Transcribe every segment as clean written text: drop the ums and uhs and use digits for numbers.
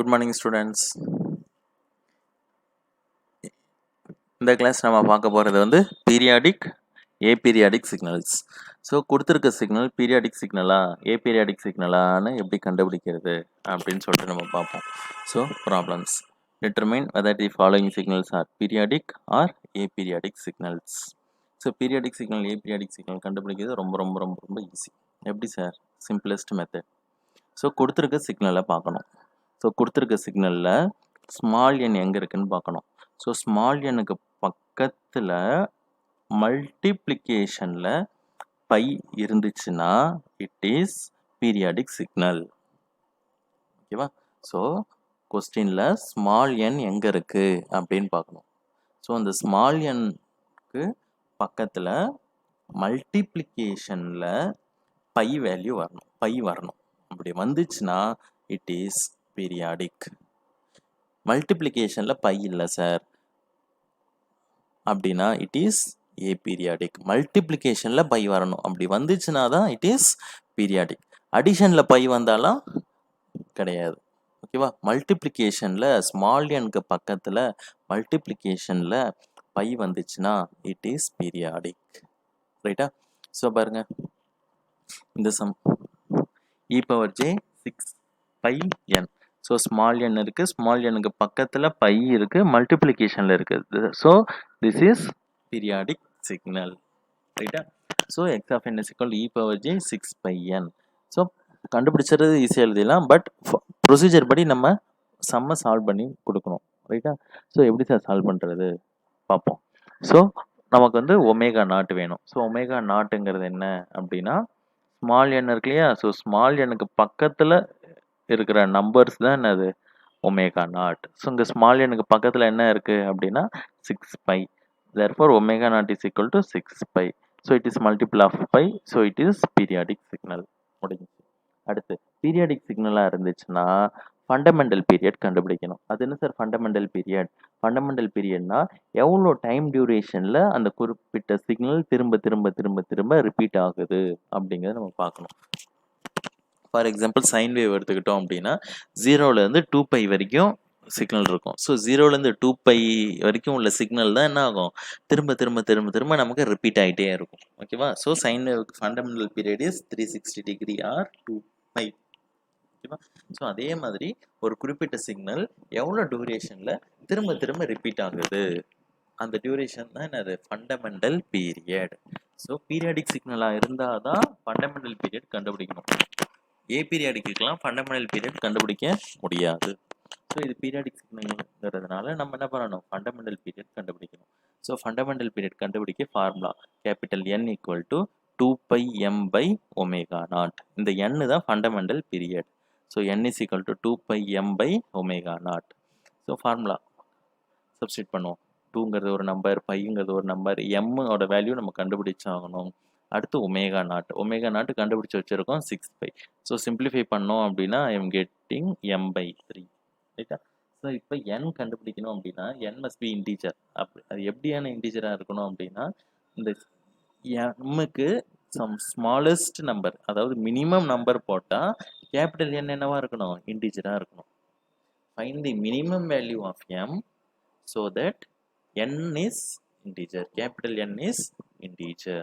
Good morning students. இந்த class நம்ம பார்க்க போகிறது வந்து பீரியாடிக் ஏபீரியாடிக் சிக்னல்ஸ். ஸோ கொடுத்துருக்க சிக்னல் பீரியாடிக் சிக்னலா ஏபீரியாடிக் சிக்னலான்னு எப்படி கண்டுபிடிக்கிறது அப்படின்னு சொல்லிட்டு நம்ம பார்ப்போம். So problems determine whether the following signals are periodic or aperiodic signals. So periodic signal aperiodic signal கண்டுபிடிக்கிறது ரொம்ப ரொம்ப ரொம்ப ரொம்ப ஈஸி. எப்படி சார்? Simplest method. ஸோ கொடுத்துருக்க சிக்னலை பார்க்கணும். ஸோ கொடுத்துருக்க சிக்னலில் ஸ்மால் என் எங்கே இருக்குன்னு பார்க்கணும். ஸோ ஸ்மால் எண்ணுக்கு பக்கத்தில் மல்டிப்ளிகேஷனில் பை இருந்துச்சுன்னா இட் இஸ் பீரியாடிக் சிக்னல். ஓகேவா? ஸோ கொஸ்டினில் ஸ்மால் என் எங்கே இருக்குது அப்படின்னு பார்க்கணும். ஸோ அந்த ஸ்மால் எண்ணுக்கு பக்கத்தில் மல்டிப்ளிகேஷனில் பை வேல்யூ வரணும். அப்படி வந்துச்சுன்னா இட் இஸ் பீரியாடிக். மல்டிப்ளிகேஷனில் பை இல்லை சார் அப்படின்னா இட் இஸ் ஏபீரியாடிக். மல்டிப்ளிகேஷனில் பை வரணும், அப்படி வந்துச்சுன்னா தான் இட் இஸ் பீரியாடிக். அடிஷனில் பை வந்தாலும் கிடையாது. ஓகேவா? மல்டிப்ளிகேஷனில் ஸ்மால் எண்ணுக்கு பக்கத்தில் மல்டிப்ளிகேஷனில் பை வந்துச்சுன்னா இட் இஸ் பீரியாடிக். ரைட்டா? ஸோ பாருங்க, இந்த sum e power j 6 pi n. So small n இருக்குது, ஸ்மால் எண்ணுக்கு பக்கத்தில் பை இருக்குது, மல்டிப்ளிகேஷனில் இருக்குது. So this is periodic signal. ரைட்டா? So X of n is equal to e power j 6 pi n. So கண்டுபிடிச்சது ஈஸியாக எழுதிடலாம், பட் ப்ரொசீஜர் படி நம்ம சம்மை சால்வ் பண்ணி கொடுக்கணும். ரைட்டா? ஸோ எப்படி சார் சால்வ் பண்ணுறது பார்ப்போம். ஸோ நமக்கு வந்து ஒமேகா நாட் வேணும். ஸோ ஒமேகா நாட்டுங்கிறது என்ன அப்படின்னா ஸ்மால் என் இருக்கு இல்லையா? ஸோ ஸ்மால் எண்ணுக்கு பக்கத்தில் இருக்கிற நம்பர்ஸ் தான் என்னது? Omega naught. ஸோ இங்கே ஸ்மால் எண்ணுக்கு பக்கத்தில் என்ன இருக்குது அப்படின்னா 6 pi. therefore omega naught is equal to 6 pi. So it is multiple of pi. So it is periodic signal. முடிஞ்சிச்சு. அடுத்து பீரியாடிக் சிக்னலாக இருந்துச்சுன்னா ஃபண்டமெண்டல் பீரியட் கண்டுபிடிக்கணும். அது என்ன சார் ஃபண்டமெண்டல் பீரியட்? ஃபண்டமெண்டல் பீரியட்னா எவ்வளோ டைம் டியூரேஷனில் அந்த குறிப்பிட்ட சிக்னல் திரும்ப திரும்ப திரும்ப திரும்ப ரிப்பீட் ஆகுது அப்படிங்கிறத நம்ம பார்க்கணும். ஃபார் எக்ஸாம்பிள் சைன் வேவ் எடுத்துக்கிட்டோம் அப்படின்னா 0லேருந்து 2π வரைக்கும் சிக்னல் இருக்கும். ஸோ 0லேருந்து 2π வரைக்கும் உள்ள சிக்னல் தான் என்ன ஆகும்? திரும்ப திரும்ப திரும்ப திரும்ப நமக்கு ரிப்பீட் ஆகிட்டே இருக்கும். ஓகேவா? ஸோ சைன் வேவுக்கு fundamental period is 360 degree or 2π. ஓகேவா? ஸோ அதே மாதிரி ஒரு குறிப்பிட்ட சிக்னல் எவ்வளோ டியூரேஷனில் திரும்ப திரும்ப ரிப்பீட் ஆகுது, அந்த டியூரேஷன் தான் என்னது? Fundamental period. ஸோ பீரியாடிக் சிக்னலாக இருந்தால் தான் ஃபண்டமெண்டல் பீரியட் கண்டுபிடிக்கணும். ஏ பீரியாடிக்குலாம் ஃபண்டமெண்டல் பீரியட் கண்டுபிடிக்க முடியாது. ஸோ இது பீரியாடிக் சிக்னல்ங்கிறதுனால நம்ம என்ன பண்ணணும்? ஃபண்டமெண்டல் பீரியட் கண்டுபிடிக்கணும். ஸோ ஃபண்டமெண்டல் பீரியட் கண்டுபிடிக்க formula capital N equal to 2πm by omega naught. இந்த n தான் fundamental period. So n is equal to 2πm by omega naught. So formula substitute பண்ணுவோம். 2ங்கிறது ஒரு நம்பர், பைங்கிறது ஒரு நம்பர், எம்மோட வேல்யூ நம்ம கண்டுபிடிச்சாகணும். அடுத்து ஒமேகா நாட் கண்டுபிடிச்சி வச்சிருக்கோம் 6 பை. ஸோ சிம்பிளிஃபை பண்ணோம் அப்படின்னா ஐம் கெட்டிங் m/3. ரைட்டா? ஸோ இப்போ n கண்டுபிடிக்கணும் அப்படின்னா n மஸ்ட் பி இன்டீஜர். அப்படி அது எப்படியான இன்டீஜராக இருக்கணும் அப்படின்னா இந்த எம்முக்கு சம் ஸ்மாலஸ்ட் நம்பர், அதாவது மினிமம் நம்பர் போட்டால் கேபிட்டல் N என்னவா இருக்கணும்? இன்டீஜராக இருக்கணும். Find the minimum value of m so that n is integer, capital N is integer.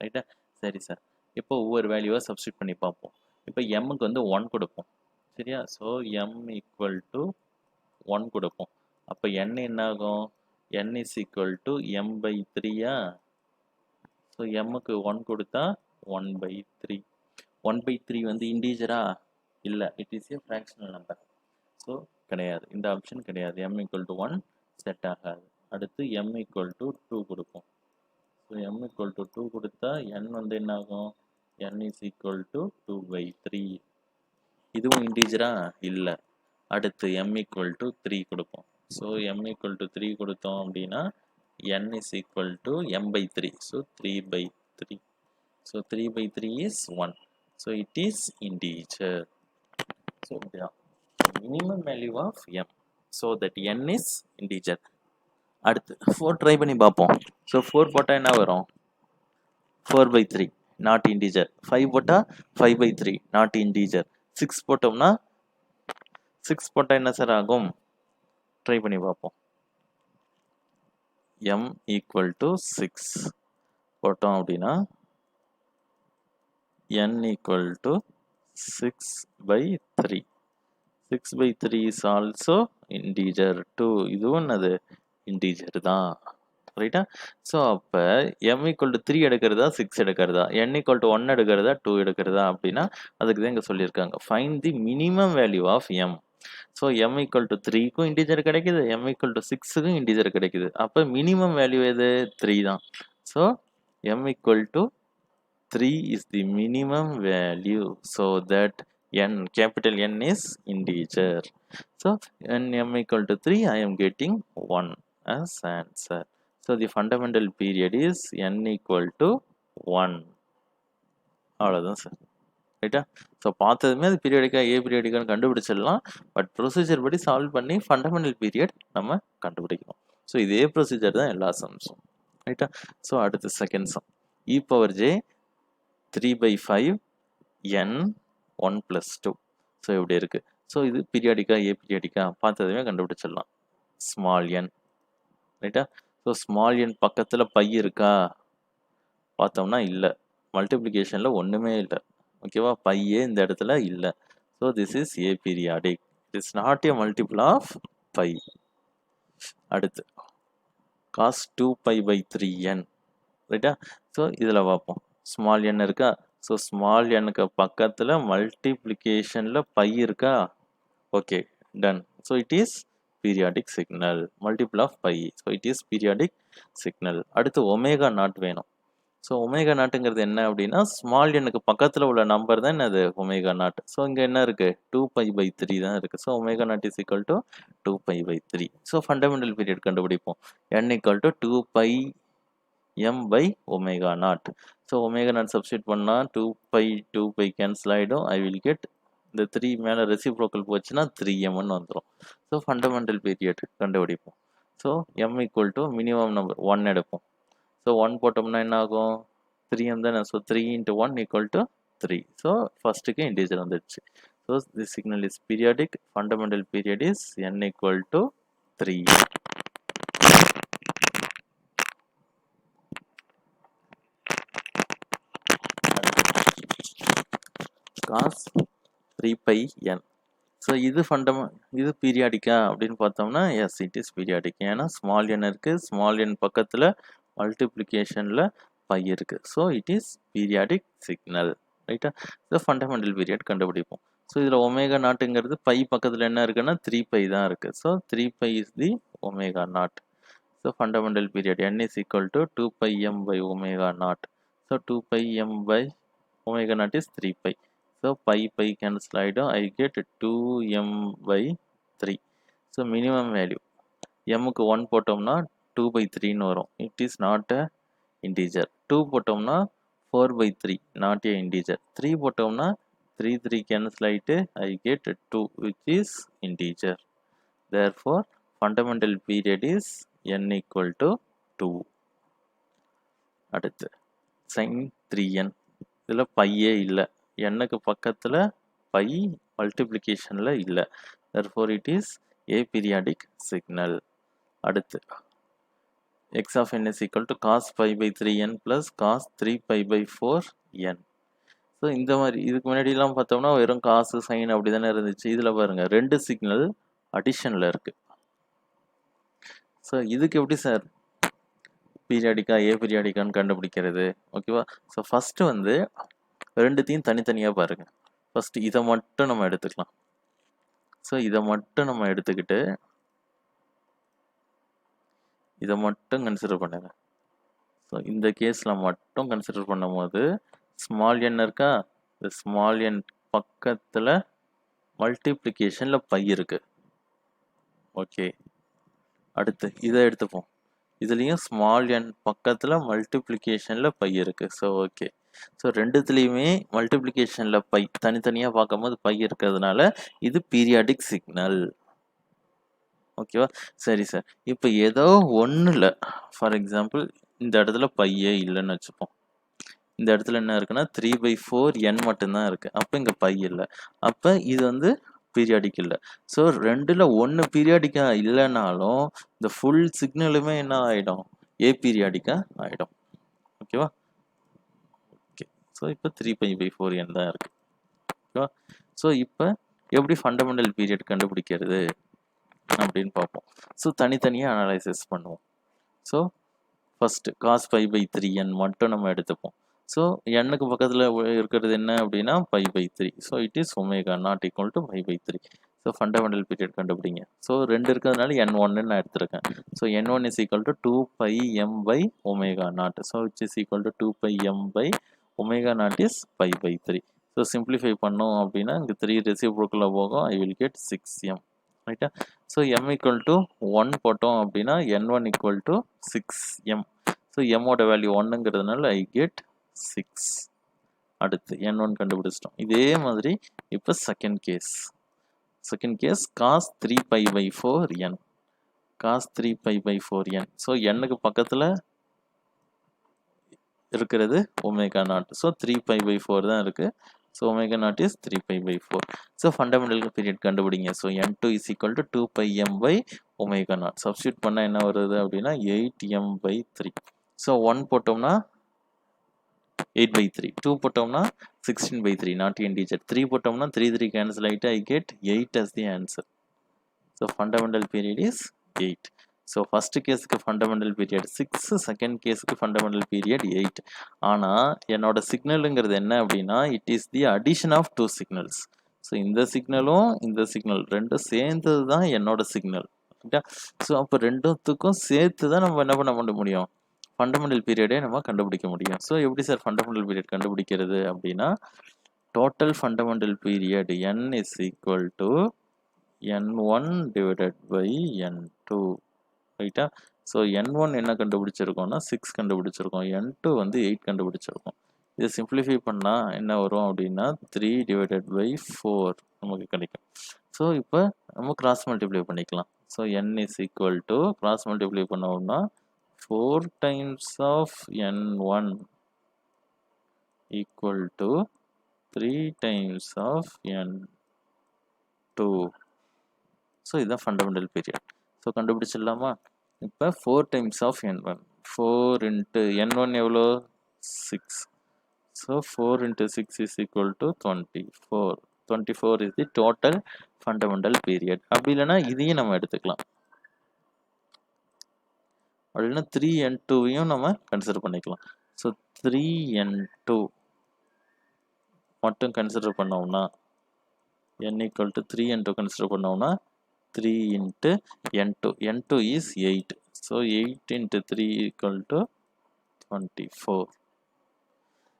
ரைட்டா? சரி சார், இப்போ ஒவ்வொரு வேல்யூவாக சப்ஸ்டிட் பண்ணி பார்ப்போம். இப்போ எம்முக்கு வந்து 1 கொடுப்போம். சரியா? ஸோ m ஈக்குவல் டு 1 கொடுப்போம். அப்போ n என்ன ஆகும்? n is equal to m/3. So எம்முக்கு 1 கொடுத்தா 1/3. 1/3 வந்து இன்டீஜரா? இல்லை, it is a fractional number. So கிடையாது, இந்த ஆப்ஷன் கிடையாது. m ஈக்குவல் டு 1 செட் ஆகாது. அடுத்து m ஈக்குவல் டு 2 கொடுப்போம். ஸோ m ஈக்குவல் டு 2 கொடுத்தா n வந்து என்ன ஆகும்? n is equal to 2/3. இதுவும் இன்டீஜரா? இல்லை. அடுத்து m ஈக்குவல் டு 3 கொடுப்போம். ஸோ m ஈக்குவல் டு 3 கொடுத்தோம் அப்படின்னா n is equal to m/3. So 3/3. So 3/3 is 1. So it is integer. So minimum value of m so that n is integer. அடுத்து 4 try பண்ணி பார்ப்போம். So 4 போட்டால் என்ன வரும்? 4/3 not integer. 5 போட்டால் 5/3 நாட் இன்டீஜர். 6 போட்டோம்னா 6 போட்டா என்ன சார் ஆகும்? ட்ரை பண்ணி பார்ப்போம். m ஈக்குவல் டு 6 போட்டோம் அப்படின்னா n equal to 6/3. 6/3 is also integer 2. இதுவும் என்னது? integer தான். ரைட்டா? ஸோ அப்போ m ஈக்குவல் டு 3 எடுக்கிறதா 6 எடுக்கிறதா, n ஈக்குவல் டு 1 எடுக்கிறதா 2 எடுக்கிறதா அப்படின்னா அதுக்கு தான் இங்கே சொல்லியிருக்காங்க find the minimum value of m. So m equal to 3க்கும் இன்டிஜர் கிடைக்குது, m ஈக்குவல் டு 6க்கும் இன்டிஜர் கிடைக்குது. அப்போ மினிமம் வேல்யூ எது? 3 தான். So m equal to 3 is the minimum value, so that n, capital N is integer. So when m equal to 3, I am getting 1 as answer. So the fundamental period is n equal to 1. அவ்வளோதான் sir. ரைட்டா? So பார்த்ததுமே அது பீரியடிக்கா ஏ பீரியடிக்கான்னு கண்டுபிடிச்சிடலாம். But procedure படி solve பண்ணி fundamental period நம்ம கண்டுபிடிக்கணும். So இதே ப்ரொசீஜர் தான் எல்லா சம்ஸும். ரைட்டா? ஸோ அடுத்து second sum. e power j 3/5 n 1 + 2. So இப்படி இருக்கு. ஸோ இது பீரியாடிக்கா ஏ பீரியாடிக்கா பார்த்ததுமே கண்டுபிடிச்சிடலாம். ஸ்மால் என். ரைட்டா? ஸோ ஸ்மால் என் பக்கத்தில் பை இருக்கா பார்த்தோம்னா இல்லை. மல்டிப்ளிகேஷனில் ஒன்றுமே இல்லை. ஓகேவா? பையே இந்த இடத்துல இல்லை. So this is aperiodic. It is not a multiple of pi. அடுத்து cos 2π/3n. ரைட்டா? ஸோ இதில் பார்ப்போம். ஸ்மால் என் இருக்கா? ஸோ ஸ்மால் எண்ணுக்கு பக்கத்தில் மல்டிப்ளிகேஷனில் பை இருக்கா? Okay, done. So it is periodic signal. Multiple of pi. So it is periodic signal. அடுத்து ஒமேகா நாட் வேணும். ஸோ ஒமேகா நாட்டுங்கிறது என்ன அப்படின்னா ஸ்மால் எண்ணுக்கு பக்கத்தில் உள்ள நம்பர் தான் என்னது? Omega naught. ஸோ இங்கே என்ன இருக்குது? 2π/3 தான் இருக்குது. So omega naught is equal to 2π/3. So fundamental period கண்டுபிடிப்போம். n ஈக்குவல் டு 2πm/ஒமேகா naught. So omega naught substitute பண்ணால் 2π கேன்சல் ஆகிடும். ஐ வில் கெட் இந்த 3 மேலே ரெசிப்ரோக்கல் போச்சுன்னா 3mன்னு வந்துடும். ஸோ ஃபண்டமெண்டல் பீரியட் கண்டுபிடிப்போம். So m equal to minimum number 1 எடுப்போம். ஸோ 1 போட்டோம்னா என்ன ஆகும்? 3m தானே. So 3 × 1 equal to 3. ஸோ ஃபர்ஸ்ட்டுக்கு இன்டிஜர் வந்துடுச்சு. So this signal is periodic. Fundamental period is n equal to 3. cos 3πn. So இது இது பீரியாடிக்கா அப்படின்னு பார்த்தோம்னா எஸ், இட் இஸ் பீரியாடிக். ஏன்னா ஸ்மால் என் இருக்குது, ஸ்மால் என் பக்கத்தில் மல்டிப்ளிகேஷனில் பை இருக்குது. So it is periodic signal. ரைட்டா? ஸோ ஃபண்டமெண்டல் பீரியட் கண்டுபிடிப்போம். ஸோ இதில் ஒமேகா நாட்டுங்கிறது பை பக்கத்தில் என்ன இருக்குன்னா 3π தான் இருக்குது. So 3π is the omega naught. So fundamental period n is equal to 2πm/ஒமேகா நாட். ஸோ 2πm/ஒமேகா naught is 3π. So pi cancel ஆகிடும். I get 2m/3. So minimum value mக்கு 1 போட்டோம்னா 2/3ன்னு வரும். It is not a integer. 2 போட்டோம்னா 4/3, not a integer. 3 போட்டோம்னா 3 cancel ஆகிட்டு I get 2, which is integer. Therefore fundamental period is n equal to 2. அடுத்து sin 3n. இதில் பையே இல்லை. எண்ணுக்கு பக்கத்தில் பை மல்டிப்ளிகேஷனில் இல்லை. therefore it is a periodic signal. அடுத்து x of n is equal to cos π/3n plus cos 3π/4n. So இந்த மாதிரி இதுக்கு முன்னாடிலாம் பார்த்தோம்னா வெறும் காசு சைன் அப்படி தானே இருந்துச்சு. இதில் பாருங்கள் 2 சிக்னல் அடிஷனில் இருக்குது. ஸோ இதுக்கு எப்படி சார் பீரியாடிக்கா ஏ பீரியாடிக்கான்னு கண்டுபிடிக்கிறது? ஓகேவா? ஸோ ஃபஸ்ட்டு வந்து ரெண்டுத்தையும் தனித்தனியாக பாருங்கள். ஃபஸ்ட்டு இதை மட்டும் நம்ம எடுத்துக்கலாம். ஸோ இதை மட்டும் நம்ம எடுத்துக்கிட்டு இதை மட்டும் கன்சிடர் பண்ணுங்க. ஸோ இந்த கேஸில் மட்டும் கன்சிடர் பண்ணும் போது ஸ்மால் என் இருக்கா? இந்த ஸ்மால் என் பக்கத்தில் மல்டிப்ளிகேஷனில் பை இருக்குது. ஓகே, அடுத்து இதை எடுத்துப்போம். இதுலேயும் ஸ்மால் என் பக்கத்தில் மல்டிப்ளிகேஷனில் பை இருக்குது. So okay. ஸோ ரெண்டுத்துலேயுமே மல்டிப்ளிகேஷனில் பை தனித்தனியாக பார்க்கும்போது பை இருக்கிறதுனால இது பீரியாடிக் சிக்னல். ஓகேவா? சரி சார், இப்போ ஏதோ ஒன்றில் ஃபார் எக்ஸாம்பிள் இந்த இடத்துல பையே இல்லைன்னு வச்சுப்போம். இந்த இடத்துல என்ன இருக்குன்னா 3/4n மட்டும்தான் இருக்குது. அப்போ இங்கே பை இல்லை. அப்போ இது வந்து பீரியாடிக் இல்லை. ஸோ ரெண்டில் ஒன்று பீரியாடிக்காக இல்லைனாலும் இந்த ஃபுல் சிக்னலுமே என்ன ஆகிடும், ஏபீரியாடிக்காக ஆகிடும். ஓகேவா? ஓகே. ஸோ இப்போ 3π/4n தான் இருக்குது. ஓகேவா? ஸோ இப்போ எப்படி ஃபண்டமெண்டல் பீரியட் கண்டுபிடிக்கிறது அப்படின்னு பார்ப்போம். ஸோ தனித்தனியாக அனலைசிஸ் பண்ணுவோம். ஸோ ஃபஸ்ட்டு cos π/3n மட்டும் நம்ம எடுத்துப்போம். ஸோ எண்ணுக்கு பக்கத்தில் இருக்கிறது என்ன அப்படின்னா π/3. So it is omega naught equal to π/3. So fundamental period கண்டுபிடிங்க. ஸோ 2 இருக்கிறதுனால n1 நான் எடுத்திருக்கேன். So n1 is equal to 2πm/ஒமேகா naught. So which is equal to 2πm/ஒமேகா நாட் இஸ் π/3. ஸோ சிம்பிளிஃபை பண்ணோம் அப்படின்னா இங்கே 3 ரெசிப்ரோக்கலாக போகும். I will get 6m. ரைட்டா? ஸோ m ஈக்குவல் டு 1 போட்டோம் அப்படின்னா n1 equal to 6m. So எம்மோட வேல்யூ 1ங்கிறதுனால ஐ கெட் 6. அடுத்து n1 கண்டுபிடிச்சிட்டோம். இதே மாதிரி இப்போ second case cos 3π/4n. cos 3π/4n. So n-க்கு பக்கத்தில் இருக்கிறது ஒமேகா நாட். ஸோ 3π/4 தான் இருக்குது. So omega naught is 3π/4. So fundamental period கண்டுபிடிங்க. So n2 is equal to 2πm/ஒமேகா நாட். சப்ஸ்டியூட் பண்ணால் என்ன வருது அப்படின்னா 8m/3. ஸோ 1 போட்டோம்னா 8/3, 2 போட்டோம்னா 16/3, நாட் இன்டிஜர். 3 போட்டோம்னா 3 கேன்சல் ஆகிட்டு I get 8 as the answer. So fundamental period is 8. So first கேஸுக்கு ஃபண்டமெண்டல் பீரியட் 6, செகண்ட் கேஸுக்கு ஃபண்டமெண்டல் பீரியட் 8. ஆனால் என்னோட சிக்னலுங்கிறது என்ன அப்படின்னா it is the addition of 2 signals. So இந்த சிக்னலும் இந்த சிக்னல் ரெண்டும் சேர்ந்தது தான் என்னோட சிக்னல். ரைட்டா? ஸோ அப்போ ரெண்டுத்துக்கும் சேர்த்து தான் நம்ம என்ன பண்ண முடியும், ஃபண்டமெண்டல் பீரியடே நம்ம கண்டுபிடிக்க முடியும். ஸோ எப்படி சார் ஃபண்டமெண்டல் பீரியட் கண்டுபிடிக்கிறது அப்படின்னா total fundamental period n is equal to n1 divided by n2. ரைட்டா? ஸோ n1 என்ன கண்டுபிடிச்சிருக்கோம்னா 6 கண்டுபிடிச்சிருக்கோம், n2 வந்து 8 கண்டுபிடிச்சிருக்கோம். இதை சிம்பிளிஃபை பண்ணால் என்ன வரும் அப்படின்னா 3 டிவைடட் பை 4 நமக்கு கிடைக்கும். ஸோ இப்போ நம்ம கிராஸ் மல்டிப்ளை பண்ணிக்கலாம். So n is equal to cross multiply பண்ணோம்னா 4 times of n1 equal to 3 times of n2. So இதுதான் ஃபண்டமெண்டல் பீரியட். ஸோ கண்டுபிடிச்சிடலாமா? இப்போ 4 times of n1, 4 into n1 எவ்வளோ 6. So 4 into 6 is equal to 24. 24 is the total fundamental period. அப்படி இல்லைன்னா இதையும் நம்ம எடுத்துக்கலாம். அப்படின்னா 3n2வையும் நம்ம கன்சிடர் பண்ணிக்கலாம். ஸோ 3n2 மட்டும் கன்சிடர் பண்ணோம்னா n equal to 3n2 consider பண்ணோம்னா 3 into n2. n2 is 8. So 8 into 3 equal to 24.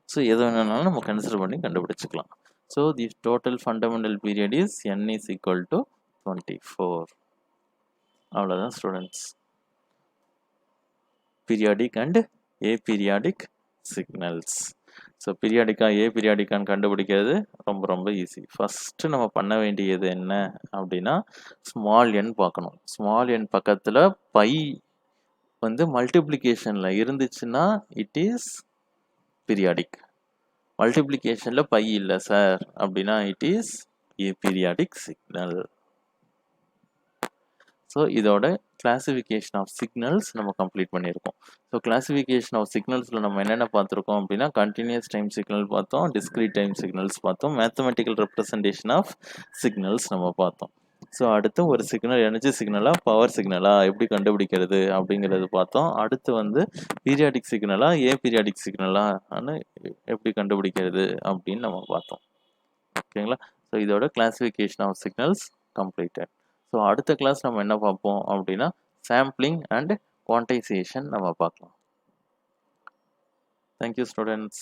So எது வேணும்னாலும் நம்ம கன்சிடர் பண்ணி கண்டுபிடிச்சிக்கலாம். So the total fundamental period is n is equal to 24. அவ்வளோதான் students. Periodic and aperiodic signals. So பீரியாடிக்காக ஏபீரியாடிக்கான்னு கண்டுபிடிக்கிறது ரொம்ப ஈஸி. ஃபஸ்ட்டு நம்ம பண்ண வேண்டியது என்ன அப்படின்னா ஸ்மால் என் பார்க்கணும். ஸ்மால் என் பக்கத்தில் பை வந்து மல்டிப்ளிகேஷனில் இருந்துச்சுன்னா இட் இஸ் பீரியாடிக். மல்டிப்ளிகேஷனில் பை இல்லை சார் அப்படின்னா it is aperiodic signal. So இதோட கிளாசிஃபிகேஷன் ஆஃப் சிக்னல்ஸ் நம்ம கம்ப்ளீட் பண்ணியிருக்கோம். ஸோ கிளாசிஃபிகேஷன் ஆஃப் சிக்னல்ஸில் நம்ம என்னென்ன பார்த்துருக்கோம் அப்படின்னா கண்டினியூஸ் டைம் சிக்னல் பார்த்தோம், டிஸ்கிரீட் டைம் சிக்னல்ஸ் பார்த்தோம், மேத்தமெட்டிக்கல் ரெப்ரசன்டேஷன் ஆஃப் சிக்னல்ஸ் நம்ம பார்த்தோம். ஸோ அடுத்து ஒரு சிக்னல் எனர்ஜி சிக்னலா பவர் சிக்னலா எப்படி கண்டுபிடிக்கிறது அப்படிங்கிறது பார்த்தோம். அடுத்து வந்து பீரியாடிக் சிக்னலா ஏபீரியாடிக் சிக்னலான்னு எப்படி கண்டுபிடிக்கிறது அப்படின்னு நம்ம பார்த்தோம். ஓகேங்களா? ஸோ இதோட classification of signals completed. So அடுத்த கிளாஸ் நம்ம என்ன பார்ப்போம் அப்படின்னா சாம்பிளிங் அண்ட் குவான்டைசேஷன் நம்ம பார்க்கலாம். Thank you students.